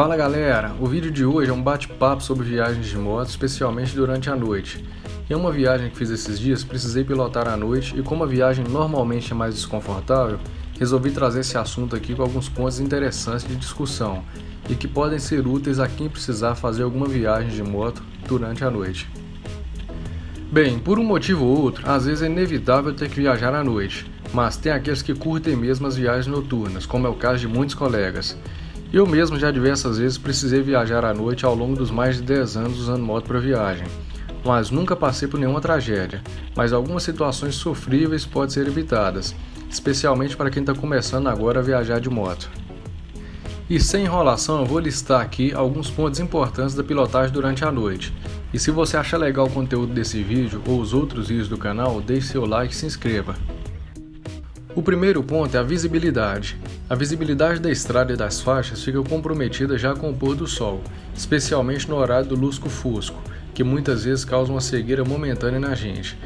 Fala galera, o vídeo de hoje é um bate-papo sobre viagens de moto, especialmente durante a noite. Em uma viagem que fiz esses dias, precisei pilotar à noite e como a viagem normalmente é mais desconfortável, resolvi trazer esse assunto aqui com alguns pontos interessantes de discussão e que podem ser úteis a quem precisar fazer alguma viagem de moto durante a noite. Bem, por um motivo ou outro, às vezes é inevitável ter que viajar à noite, mas tem aqueles que curtem mesmo as viagens noturnas, como é o caso de muitos colegas. Eu mesmo já diversas vezes precisei viajar à noite ao longo dos mais de 10 anos usando moto para viagem, mas nunca passei por nenhuma tragédia, mas algumas situações sofríveis podem ser evitadas, especialmente para quem está começando agora a viajar de moto. E sem enrolação, eu vou listar aqui alguns pontos importantes da pilotagem durante a noite. E se você achar legal o conteúdo desse vídeo ou os outros vídeos do canal, deixe seu like e se inscreva. O primeiro ponto é a visibilidade. A visibilidade da estrada e das faixas fica comprometida já com o pôr do sol, especialmente no horário do lusco-fusco, que muitas vezes causa uma cegueira momentânea na gente.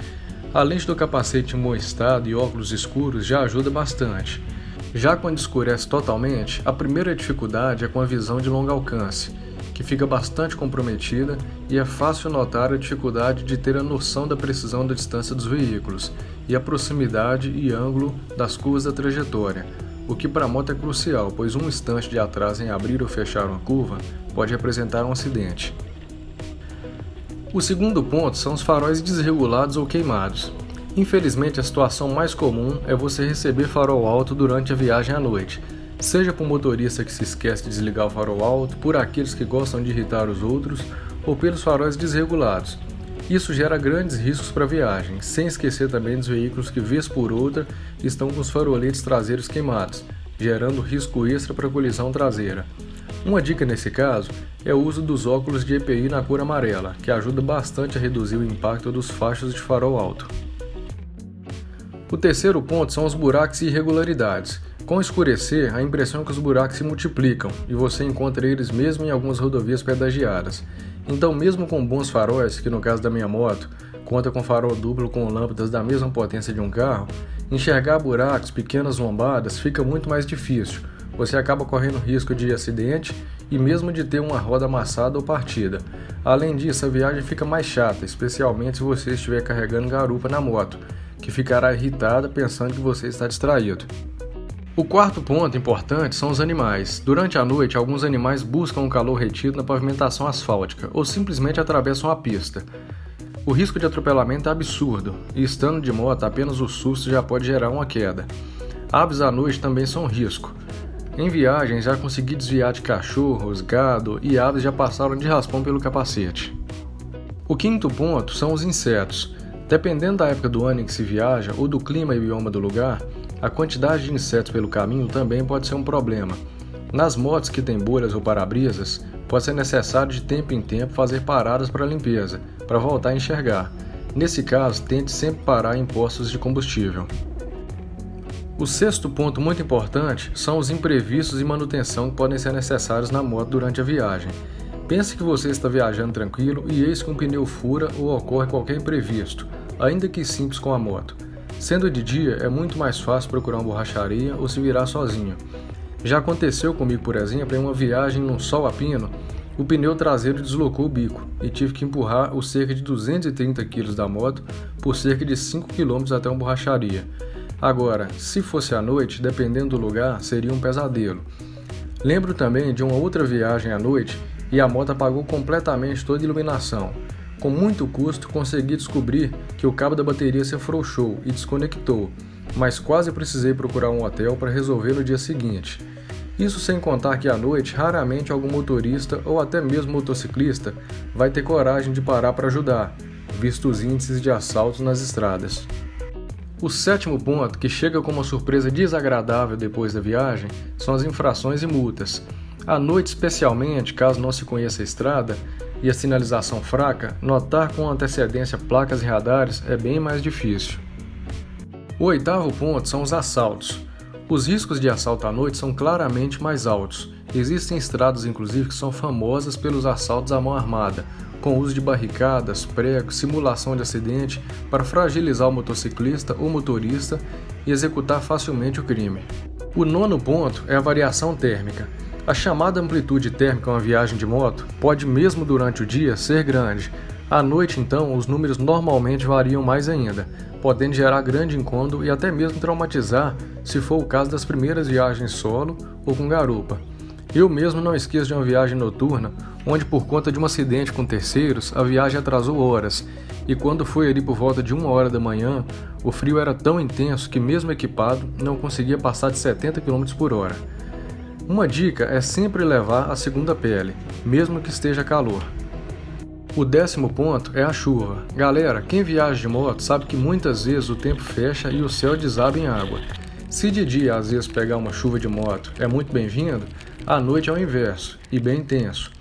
A lente do capacete em bom estado e óculos escuros já ajuda bastante. Já quando escurece totalmente, a primeira dificuldade é com a visão de longo alcance, que fica bastante comprometida e é fácil notar a dificuldade de ter a noção da precisão da distância dos veículos e a proximidade e ângulo das curvas da trajetória, o que para a moto é crucial, pois um instante de atraso em abrir ou fechar uma curva pode representar um acidente. O segundo ponto são os faróis desregulados ou queimados. Infelizmente, a situação mais comum é você receber farol alto durante a viagem à noite, seja por motorista que se esquece de desligar o farol alto, por aqueles que gostam de irritar os outros ou pelos faróis desregulados. Isso gera grandes riscos para a viagem, sem esquecer também dos veículos que, vez por outra, estão com os faroletes traseiros queimados, gerando risco extra para a colisão traseira. Uma dica nesse caso é o uso dos óculos de EPI na cor amarela, que ajuda bastante a reduzir o impacto dos fachos de farol alto. O terceiro ponto são os buracos e irregularidades. Com o escurecer, a impressão é que os buracos se multiplicam e você encontra eles mesmo em algumas rodovias pedagiadas. Então, mesmo com bons faróis, que no caso da minha moto, conta com farol duplo com lâmpadas da mesma potência de um carro, enxergar buracos, pequenas lombadas fica muito mais difícil. Você acaba correndo risco de acidente e mesmo de ter uma roda amassada ou partida. Além disso, a viagem fica mais chata, especialmente se você estiver carregando garupa na moto, que ficará irritada pensando que você está distraído. O quarto ponto importante são os animais. Durante a noite, alguns animais buscam o calor retido na pavimentação asfáltica ou simplesmente atravessam a pista. O risco de atropelamento é absurdo e estando de moto, apenas o susto já pode gerar uma queda. Aves à noite também são um risco. Em viagens, já consegui desviar de cachorros, gado e aves já passaram de raspão pelo capacete. O quinto ponto são os insetos. Dependendo da época do ano em que se viaja ou do clima e bioma do lugar, a quantidade de insetos pelo caminho também pode ser um problema. Nas motos que têm bolhas ou para-brisas, pode ser necessário de tempo em tempo fazer paradas para limpeza, para voltar a enxergar. Nesse caso, tente sempre parar em postos de combustível. O sexto ponto muito importante são os imprevistos e manutenção que podem ser necessários na moto durante a viagem. Pense que você está viajando tranquilo e eis que um pneu fura ou ocorre qualquer imprevisto, ainda que simples com a moto. Sendo de dia, é muito mais fácil procurar uma borracharia ou se virar sozinho. Já aconteceu comigo, por exemplo, em uma viagem num sol a pino, o pneu traseiro deslocou o bico e tive que empurrar os cerca de 230 kg da moto por cerca de 5 km até uma borracharia. Agora, se fosse à noite, dependendo do lugar, seria um pesadelo. Lembro também de uma outra viagem à noite e a moto apagou completamente toda a iluminação. Com muito custo, consegui descobrir que o cabo da bateria se afrouxou e desconectou, mas quase precisei procurar um hotel para resolver no dia seguinte. Isso sem contar que à noite, raramente algum motorista ou até mesmo motociclista vai ter coragem de parar para ajudar, visto os índices de assaltos nas estradas. O sétimo ponto, que chega como uma surpresa desagradável depois da viagem, são as infrações e multas. À noite, especialmente, caso não se conheça a estrada e a sinalização fraca, notar com antecedência placas e radares é bem mais difícil. O oitavo ponto são os assaltos. Os riscos de assalto à noite são claramente mais altos. Existem estradas, inclusive, que são famosas pelos assaltos à mão armada, com uso de barricadas, pregos, simulação de acidente para fragilizar o motociclista ou motorista e executar facilmente o crime. O nono ponto é a variação térmica. A chamada amplitude térmica em uma viagem de moto pode, mesmo durante o dia, ser grande. À noite, então, os números normalmente variam mais ainda, podendo gerar grande incômodo e até mesmo traumatizar, se for o caso das primeiras viagens solo ou com garupa. Eu mesmo não esqueço de uma viagem noturna, onde por conta de um acidente com terceiros, a viagem atrasou horas, e quando foi ali por volta de 1 hora da manhã, o frio era tão intenso que mesmo equipado, não conseguia passar de 70 km/h. Uma dica é sempre levar a segunda pele, mesmo que esteja calor. O 10º ponto é a chuva. Galera, quem viaja de moto sabe que muitas vezes o tempo fecha e o céu desaba em água. Se de dia às vezes pegar uma chuva de moto é muito bem-vindo, à noite é o inverso, e bem intenso.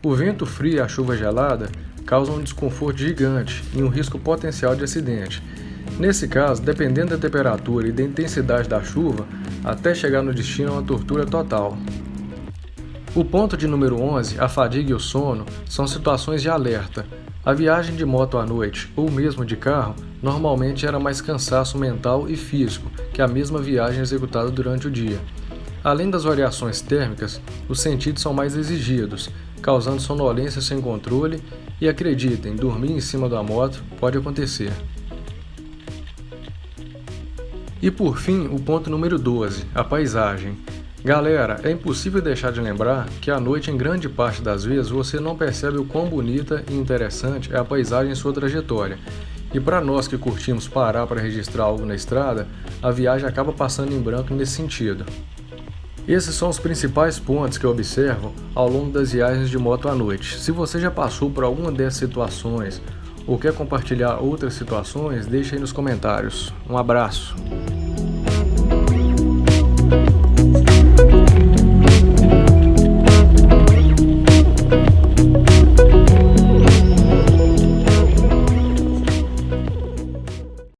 O vento frio e a chuva gelada causam um desconforto gigante e um risco potencial de acidente. Nesse caso, dependendo da temperatura e da intensidade da chuva, até chegar no destino é uma tortura total. O ponto de número 11, a fadiga e o sono, são situações de alerta. A viagem de moto à noite, ou mesmo de carro, normalmente gera mais cansaço mental e físico que a mesma viagem executada durante o dia. Além das variações térmicas, os sentidos são mais exigidos, causando sonolência sem controle e acreditem, dormir em cima da moto pode acontecer. E por fim, o ponto número 12, a paisagem. Galera, é impossível deixar de lembrar que à noite, em grande parte das vezes, você não percebe o quão bonita e interessante é a paisagem em sua trajetória. E para nós que curtimos parar para registrar algo na estrada, a viagem acaba passando em branco nesse sentido. Esses são os principais pontos que eu observo ao longo das viagens de moto à noite. Se você já passou por alguma dessas situações ou quer compartilhar outras situações, deixe aí nos comentários. Um abraço!